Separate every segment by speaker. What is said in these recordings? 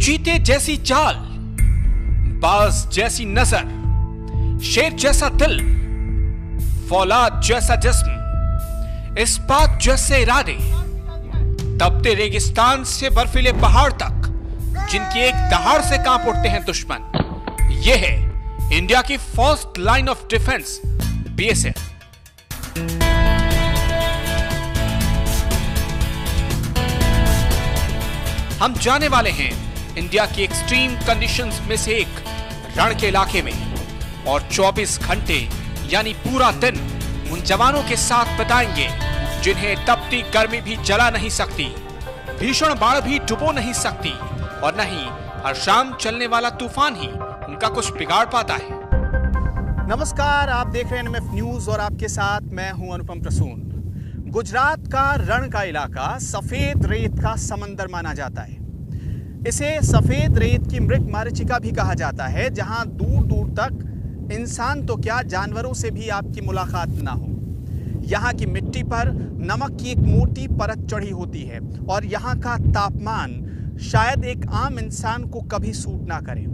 Speaker 1: चीते जैसी चाल, बाज जैसी नजर, शेर जैसा दिल, फौलाद जैसा जिस्म, इस्पात जैसे इरादे, तपते रेगिस्तान से बर्फीले पहाड़ तक जिनकी एक दहाड़ से कांप उठते हैं दुश्मन। यह है इंडिया की first line of defence, BSF. हम जाने वाले हैं इंडिया की एक्सट्रीम कंडीशंस में से एक रण के इलाके में, और 24 घंटे यानी पूरा दिन उन जवानों के साथ बिताएंगे जिन्हें तपती गर्मी भी जला नहीं सकती, भीषण बाढ़ भी डुबो नहीं सकती, और नहीं हर शाम चलने वाला तूफान ही उनका कुछ बिगाड़ पाता है।
Speaker 2: नमस्कार, आप देख रहे हैं एनएमएफ न्यूज और आपके साथ मैं हूं अनुपम प्रसून। गुजरात का रण का इलाका सफेद रेत का समंदर माना जाता है। इसे सफेद रेत की मृगमरीचिका भी कहा जाता है, जहां दूर दूर तक इंसान तो क्या जानवरों से भी आपकी मुलाकात ना हो। यहाँ की मिट्टी पर नमक की एक मोटी परत चढ़ी होती है और यहाँ का तापमान शायद एक आम इंसान को कभी सूट ना करे।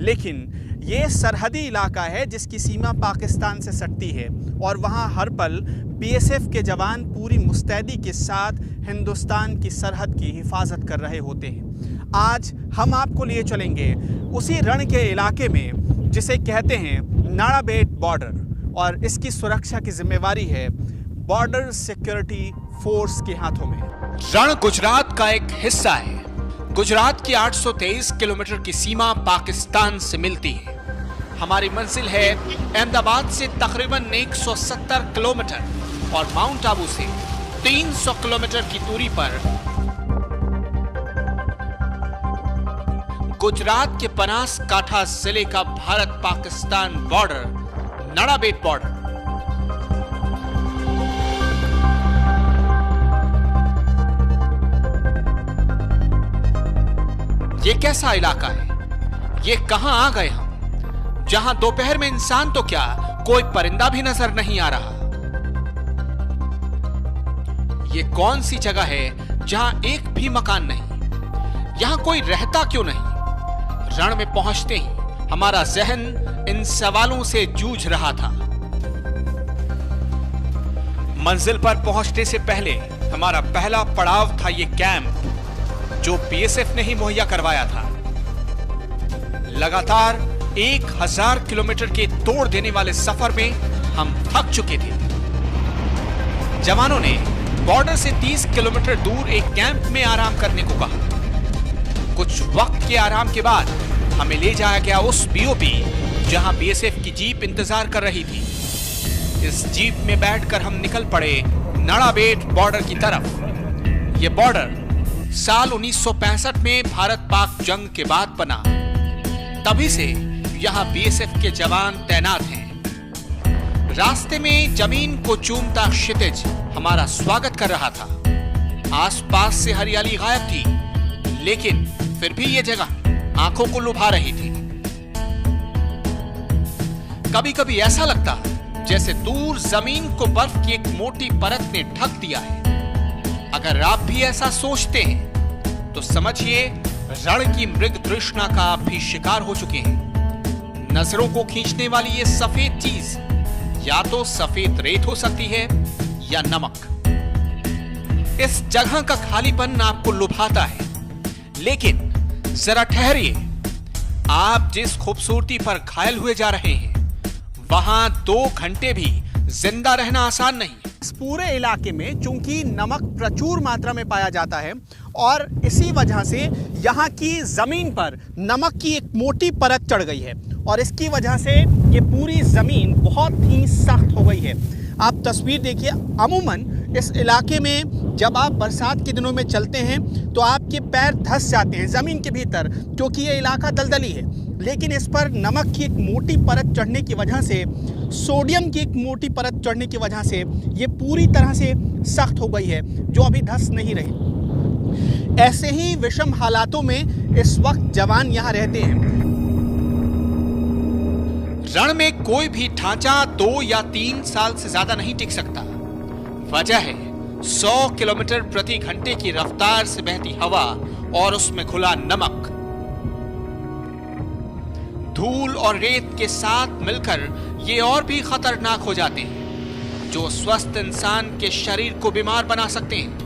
Speaker 2: लेकिन ये सरहदी इलाका है जिसकी सीमा पाकिस्तान से सटती है और वहाँ हर पल बीएसएफ के जवान पूरी मुस्तैदी के साथ हिंदुस्तान की सरहद की हिफाजत कर रहे होते हैं। आज हम आपको लिए चलेंगे उसी रण के इलाके में जिसे कहते हैं नाड़ाबेट बॉर्डर, और इसकी सुरक्षा की जिम्मेवारी है बॉर्डर सिक्योरिटी फोर्स के हाथों में।
Speaker 1: रण गुजरात का एक हिस्सा है। गुजरात की 823 किलोमीटर की सीमा पाकिस्तान से मिलती है। हमारी मंजिल है अहमदाबाद से तकरीबन 170 किलोमीटर और माउंट आबू से 300 किलोमीटर की दूरी पर गुजरात के बनासकांठा जिले का भारत पाकिस्तान बॉर्डर, नाड़ाबेट बॉर्डर। ये कैसा इलाका है? ये कहां आ गए हम, जहां दोपहर में इंसान तो क्या कोई परिंदा भी नजर नहीं आ रहा। ये कौन सी जगह है जहां एक भी मकान नहीं? यहां कोई रहता क्यों नहीं? रण में पहुंचते ही हमारा जहन इन सवालों से जूझ रहा था। मंजिल पर पहुंचने से पहले हमारा पहला पड़ाव था ये कैंप, जो बीएसएफ ने ही मुहैया करवाया था। लगातार 1000 किलोमीटर के तोड़ देने वाले सफर में हम थक चुके थे। जवानों ने बॉर्डर से 30 किलोमीटर दूर एक कैंप में आराम करने को कहा। कुछ वक्त के आराम के बाद हमें ले जाया गया उस बीओपी जहां बीएसएफ की जीप इंतजार कर रही थी। इस जीप में बैठकर हम निकल पड़े नाड़ाबेट बॉर्डर की तरफ। यह बॉर्डर साल 1965 में भारत पाक जंग के बाद बना। तभी से यहां बीएसएफ के जवान तैनात हैं। रास्ते में जमीन को चूमता क्षितिज हमारा स्वागत कर रहा था। आसपास से हरियाली गायब थी, लेकिन फिर भी यह जगह आंखों को लुभा रही थी। कभी कभी ऐसा लगता जैसे दूर जमीन को बर्फ की एक मोटी परत ने ढक दिया है। अगर आप भी ऐसा सोचते हैं तो समझिए रण की मृग तृष्णा का आप भी शिकार हो चुके हैं। नजरों को खींचने वाली ये सफेद चीज या तो सफेद रेत हो सकती है या नमक। इस जगह का खालीपन आपको लुभाता है, लेकिन जरा ठहरिए। आप जिस खूबसूरती पर घायल हुए जा रहे हैं, वहां 2 घंटे भी जिंदा रहना आसान नहीं।
Speaker 2: इस पूरे इलाके में चूंकि नमक प्रचुर मात्रा में पाया जाता है और इसी वजह से यहाँ की जमीन पर नमक की एक मोटी परत चढ़ गई है और इसकी वजह से ये पूरी जमीन बहुत ही सख्त हो गई है। आप तस्वीर देखिए। अमूमन इस इलाके में जब आप बरसात के दिनों में चलते हैं तो आपके पैर धंस जाते हैं ज़मीन के भीतर, क्योंकि ये इलाका दलदली है। लेकिन इस पर नमक की एक मोटी परत चढ़ने की वजह से, सोडियम की एक मोटी परत चढ़ने की वजह से ये पूरी तरह से सख्त हो गई है, जो अभी धंस नहीं रही। ऐसे ही विषम हालातों में इस वक्त जवान यहाँ रहते हैं।
Speaker 1: रण में कोई भी ढांचा 2 या 3 साल से ज्यादा नहीं टिक सकता। वजह है 100 किलोमीटर प्रति घंटे की रफ्तार से बहती हवा और उसमें घुला नमक। धूल और रेत के साथ मिलकर ये और भी खतरनाक हो जाते हैं, जो स्वस्थ इंसान के शरीर को बीमार बना सकते हैं।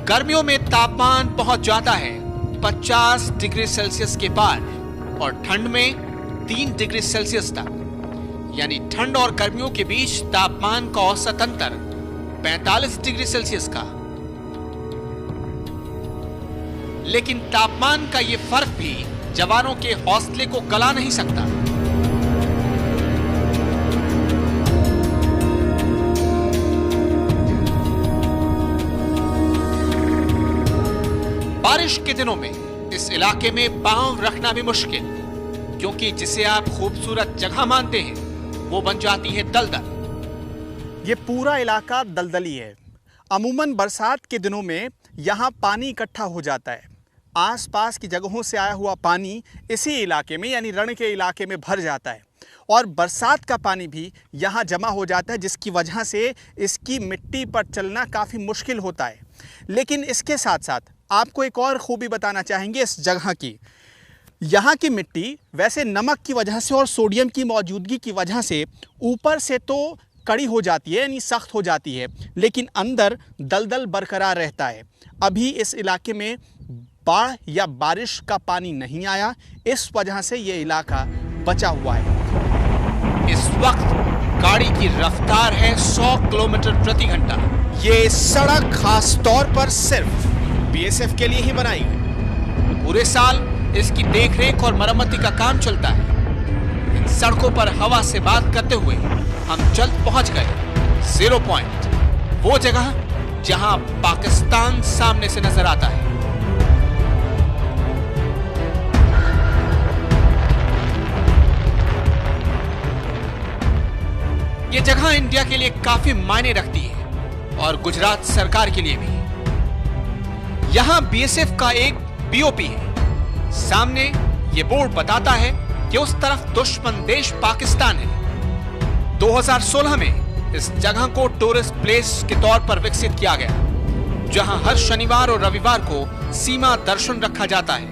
Speaker 1: गर्मियों में तापमान पहुंच जाता है 50 डिग्री सेल्सियस के पार और ठंड में 3 डिग्री सेल्सियस तक, यानी ठंड और गर्मियों के बीच तापमान का औसत अंतर 45 डिग्री सेल्सियस का। लेकिन तापमान का यह फर्क भी जवानों के हौसले को गला नहीं सकता। बारिश के दिनों में इस इलाके में पांव रखना भी मुश्किल, क्योंकि जिसे आप खूबसूरत जगह मानते हैं वो बन जाती है दलदल।
Speaker 2: ये पूरा इलाका दलदली है। अमूमन बरसात के दिनों में यहाँ पानी इकट्ठा हो जाता है। आसपास की जगहों से आया हुआ पानी इसी इलाके में यानी रण के इलाके में भर जाता है और बरसात का पानी भी यहाँ जमा हो जाता है, जिसकी वजह से इसकी मिट्टी पर चलना काफ़ी मुश्किल होता है। लेकिन इसके साथ साथ आपको एक और खूबी बताना चाहेंगे इस जगह की। यहाँ की मिट्टी वैसे नमक की वजह से और सोडियम की मौजूदगी की वजह से ऊपर से तो कड़ी हो जाती है यानी सख्त हो जाती है, लेकिन अंदर दलदल बरकरार रहता है। अभी इस इलाके में बाढ़ या बारिश का पानी नहीं आया, इस वजह से ये इलाका बचा हुआ है।
Speaker 1: इस वक्त गाड़ी की रफ्तार है 100 किलोमीटर प्रति घंटा।
Speaker 2: ये सड़क खास तौर पर सिर्फ बीएसएफ के लिए ही बनाई गई।
Speaker 1: पूरे साल इसकी देखरेख और मरम्मती का काम चलता है। इन सड़कों पर हवा से बात करते हुए हम जल्द पहुंच गए 0 पॉइंट, वो जगह जहां पाकिस्तान सामने से नजर आता है। ये जगह इंडिया के लिए काफी मायने रखती है और गुजरात सरकार के लिए भी। यहां बीएसएफ का एक बीओपी है। सामने ये बोर्ड बताता है कि उस तरफ दुश्मन देश पाकिस्तान है। 2016 में इस जगह को टूरिस्ट प्लेस के तौर पर विकसित किया गया, जहां हर शनिवार और रविवार को सीमा दर्शन रखा जाता है।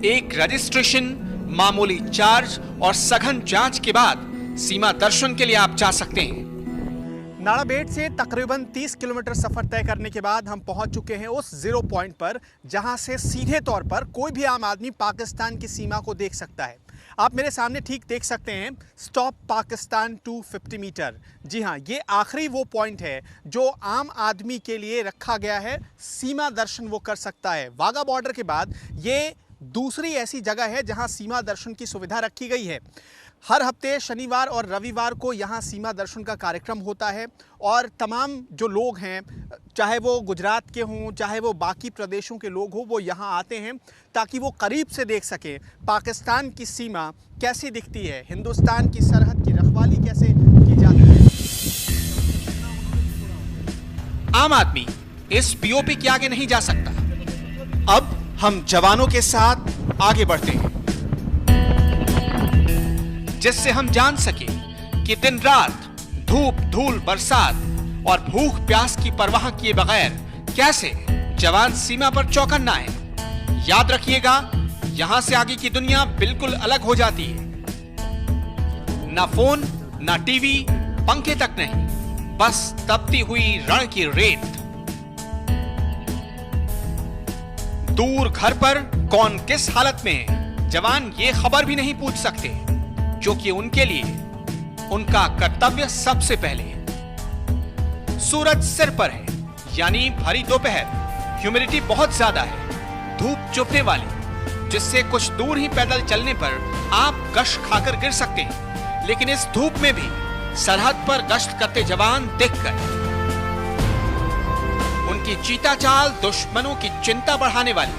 Speaker 1: एक रजिस्ट्रेशन, मामूली चार्ज और सघन जांच के बाद सीमा दर्शन के लिए आप जा सकते हैं।
Speaker 2: नाड़ाबेट से तकरीबन 30 किलोमीटर सफर तय करने के बाद हम पहुंच चुके हैं उस 0 पॉइंट पर, जहां से सीधे तौर पर कोई भी आम आदमी पाकिस्तान की सीमा को देख सकता है। आप मेरे सामने ठीक देख सकते हैं स्टॉप पाकिस्तान 250 मीटर। जी हां, ये आखिरी वो पॉइंट है जो आम आदमी के लिए रखा गया है, सीमा दर्शन वो कर सकता है। वाघा बॉर्डर के बाद ये दूसरी ऐसी जगह है जहां सीमा दर्शन की सुविधा रखी गई है। हर हफ्ते शनिवार और रविवार को यहाँ सीमा दर्शन का कार्यक्रम होता है और तमाम जो लोग हैं, चाहे वो गुजरात के हों चाहे वो बाकी प्रदेशों के लोग हों, वो यहाँ आते हैं ताकि वो करीब से देख सकें पाकिस्तान की सीमा कैसी दिखती है, हिंदुस्तान की सरहद की रखवाली कैसे की जाती है।
Speaker 1: आम आदमी इस बीओपी के आगे नहीं जा सकता।
Speaker 2: अब हम जवानों के साथ आगे बढ़ते हैं,
Speaker 1: जिससे हम जान सके कि दिन रात धूप, धूल, बरसात और भूख प्यास की परवाह किए बगैर कैसे जवान सीमा पर चौकन्ना है। याद रखिएगा, यहां से आगे की दुनिया बिल्कुल अलग हो जाती है। ना फोन, ना टीवी, पंखे तक नहीं, बस तपती हुई रण की रेत। दूर घर पर कौन किस हालत में है, जवान ये खबर भी नहीं पूछ सकते, क्योंकि उनके लिए उनका कर्तव्य सबसे पहले है। सूरज सिर पर है, यानी भरी दोपहर, ह्यूमिडिटी बहुत ज्यादा है, धूप चुभने वाली, जिससे कुछ दूर ही पैदल चलने पर आप गश खाकर गिर सकते हैं। लेकिन इस धूप में भी सरहद पर गश्त करते जवान दिख गए। उनकी चीता चाल दुश्मनों की चिंता बढ़ाने वाली,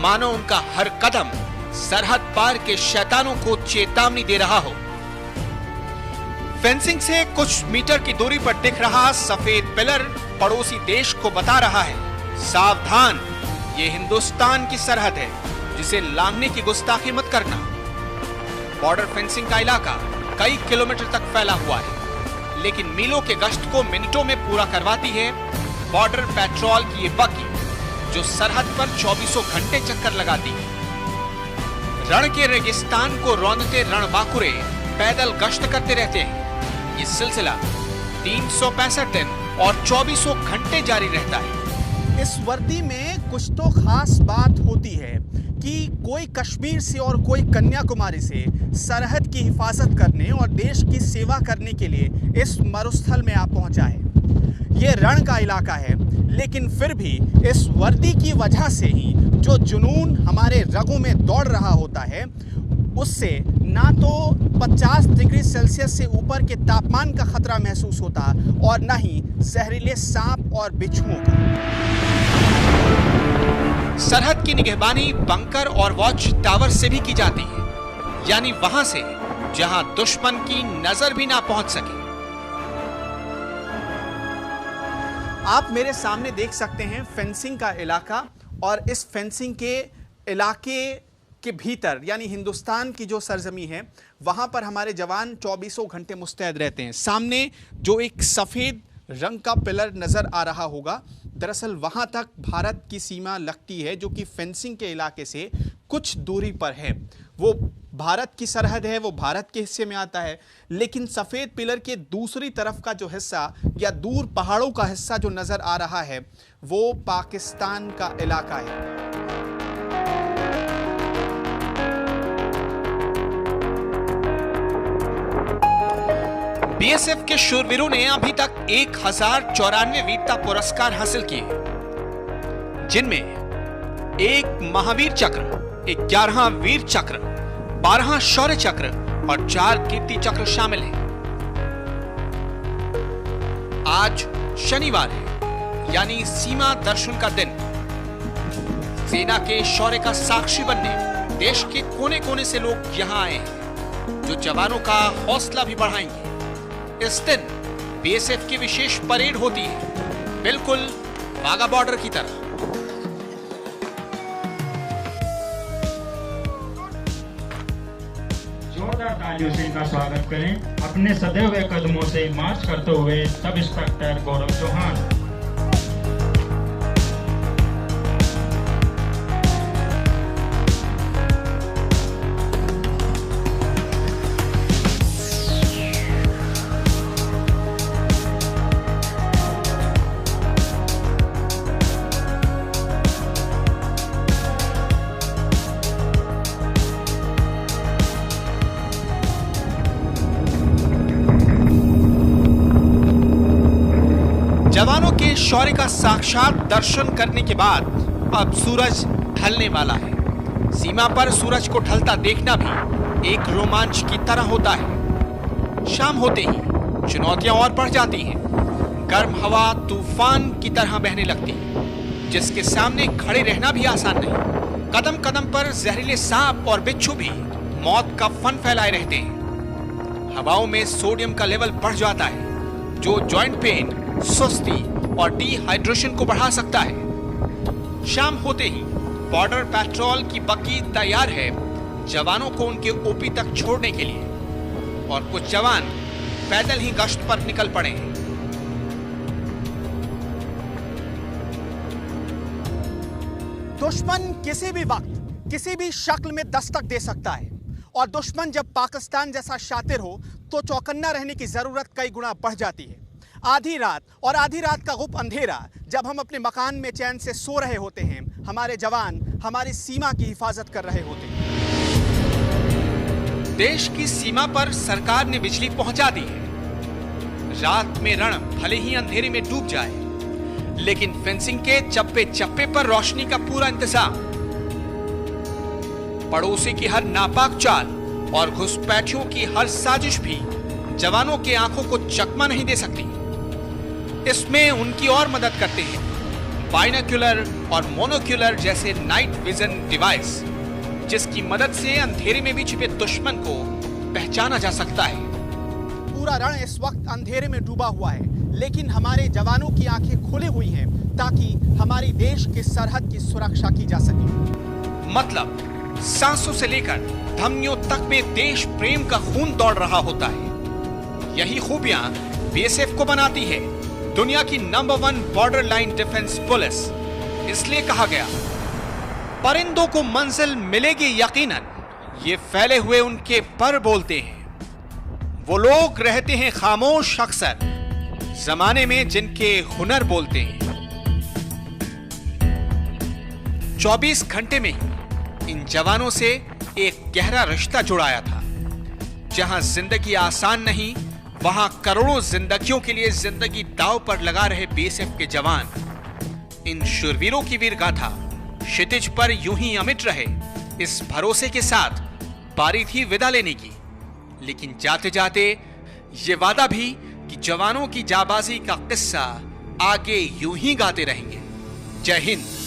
Speaker 1: मानो उनका हर कदम सरहद पार के शैतानों को चेतावनी दे रहा हो। फेंसिंग से कुछ मीटर की दूरी पर दिख रहा सफेद पिलर पड़ोसी देश को बता रहा है, सावधान, ये हिंदुस्तान की सरहद है, जिसे लांघने की गुस्ताखी मत करना। बॉर्डर फेंसिंग का इलाका कई किलोमीटर तक फैला हुआ है, लेकिन मीलों के गश्त को मिनटों में पूरा करवाती है बॉर्डर पेट्रोल की ये बग्गी, जो सरहद पर 24 घंटे चक्कर लगाती है। रण के रेगिस्तान को रौंदते रणबांकुरे पैदल गश्त करते रहते हैं। ये सिलसिला 365 दिन और 24 घंटे जारी रहता है।
Speaker 2: इस वर्दी में कुछ तो खास बात होती है कि कोई कश्मीर से और कोई कन्याकुमारी से सरहद की हिफाजत करने और देश की सेवा करने के लिए इस मरुस्थल में आ पहुंचा है। ये रण का इलाका है, लेकिन फिर भी इस वर्दी की वजह से ही जो जुनून हमारे रगों में दौड़ रहा होता है, उससे ना तो 50 डिग्री सेल्सियस से ऊपर के तापमान का खतरा महसूस होता और ना ही जहरीले सांप और बिच्छुओं का।
Speaker 1: सरहद की निगहबानी बंकर और वॉच टावर से भी की जाती है, यानी वहां से जहां दुश्मन की नजर भी ना पहुंच सके।
Speaker 2: आप मेरे सामने देख सकते हैं फेंसिंग का इलाका, और इस फेंसिंग के इलाके के भीतर यानी हिंदुस्तान की जो सरजमी है, वहां पर हमारे जवान 24 घंटे मुस्तैद रहते हैं। सामने जो एक सफेद रंग का पिलर नजर आ रहा होगा, दरअसल वहां तक भारत की सीमा लगती है, जो कि फेंसिंग के इलाके से कुछ दूरी पर है। वो भारत की सरहद है, वो भारत के हिस्से में आता है, लेकिन सफेद पिलर के दूसरी तरफ का जो हिस्सा या दूर पहाड़ों का हिस्सा जो नजर आ रहा है, वो पाकिस्तान का इलाका है।
Speaker 1: बीएसएफ के शूरवीरों ने अभी तक 1094 वीरता पुरस्कार हासिल किए, जिनमें 1 महावीर चक्र, 11 वीर चक्र, 12 शौर्य चक्र और 4 कीर्ति चक्र शामिल हैं। आज शनिवार है, यानी सीमा दर्शन का दिन। सेना के शौर्य का साक्षी बनने देश के कोने कोने से लोग यहां आए हैं, जो जवानों का हौसला भी बढ़ाएंगे। इस दिन बीएसएफ की विशेष परेड होती है, बिल्कुल वाघा बॉर्डर की तरह।
Speaker 3: जोरदार तालियों से इनका स्वागत करें। अपने सधे हुए कदमों से मार्च करते हुए सब इंस्पेक्टर गौरव चौहान।
Speaker 1: जवानों के शौर्य का साक्षात दर्शन करने के बाद अब सूरज ढलने वाला है। सीमा पर सूरज को ढलता देखना भी एक रोमांच की तरह होता है। शाम होते ही चुनौतियां और बढ़ जाती हैं। गर्म हवा तूफान की तरह बहने लगती है, जिसके सामने खड़े रहना भी आसान नहीं। कदम कदम पर जहरीले सांप और बिच्छू भी मौत का फन फैलाए रहते हैं। हवाओं में सोडियम का लेवल बढ़ जाता है, जो जॉइंट पेन, सुस्ती और डिहाइड्रेशन को बढ़ा सकता है। शाम होते ही बॉर्डर पेट्रोल की बग्गी तैयार है जवानों को उनके ओपी तक छोड़ने के लिए, और कुछ जवान पैदल ही गश्त पर निकल पड़े हैं।
Speaker 2: दुश्मन किसी भी वक्त किसी भी शक्ल में दस्तक दे सकता है, और दुश्मन जब पाकिस्तान जैसा शातिर हो तो चौकन्ना रहने की जरूरत कई गुना बढ़ जाती है। आधी रात और आधी रात का गुप्त अंधेरा, जब हम अपने मकान में चैन से सो रहे होते हैं, हमारे जवान हमारी सीमा की हिफाजत कर रहे होते हैं।
Speaker 1: देश की सीमा पर सरकार ने बिजली पहुंचा दी है। रात में रण भले ही अंधेरे में डूब जाए, लेकिन फेंसिंग के चप्पे चप्पे पर रोशनी का पूरा इंतजाम। पड़ोसी की हर नापाक चाल और घुसपैठियों की हर साजिश भी जवानों के आंखों को चकमा नहीं दे सकती। इसमें उनकी और मदद करते हैं बाइनोक्यूलर और मोनोक्यूलर जैसे नाइट विजन डिवाइस, जिसकी मदद से अंधेरे में भी छिपे दुश्मन को पहचाना जा सकता है।
Speaker 2: पूरा रण इस वक्त अंधेरे में डूबा हुआ है, लेकिन हमारे जवानों की आंखें खुली हुई हैं ताकि हमारी देश की सरहद की सुरक्षा की जा सके।
Speaker 1: मतलब सांसों से लेकर धमनियों तक में देश प्रेम का खून दौड़ रहा होता है। यही खूबियां बीएसएफ को बनाती है दुनिया की number 1 border line defence police. इसलिए कहा गया, परिंदों को मंजिल मिलेगी यकीनन, ये फैले हुए उनके पर बोलते हैं। वो लोग रहते हैं खामोश अक्सर, जमाने में जिनके हुनर बोलते हैं। 24 घंटे में ही इन जवानों से एक गहरा रिश्ता जुड़ाया था। जहां जिंदगी आसान नहीं, वहां करोड़ों जिंदगियों के लिए जिंदगी दांव पर लगा रहे बीएसएफ के जवान। इन शूरवीरों की वीर गाथा क्षितिज पर यूं ही अमिट रहे, इस भरोसे के साथ बारी थी विदा लेने की। लेकिन जाते जाते ये वादा भी कि जवानों की जाबाजी का किस्सा आगे यूं ही गाते रहेंगे। जय हिंद।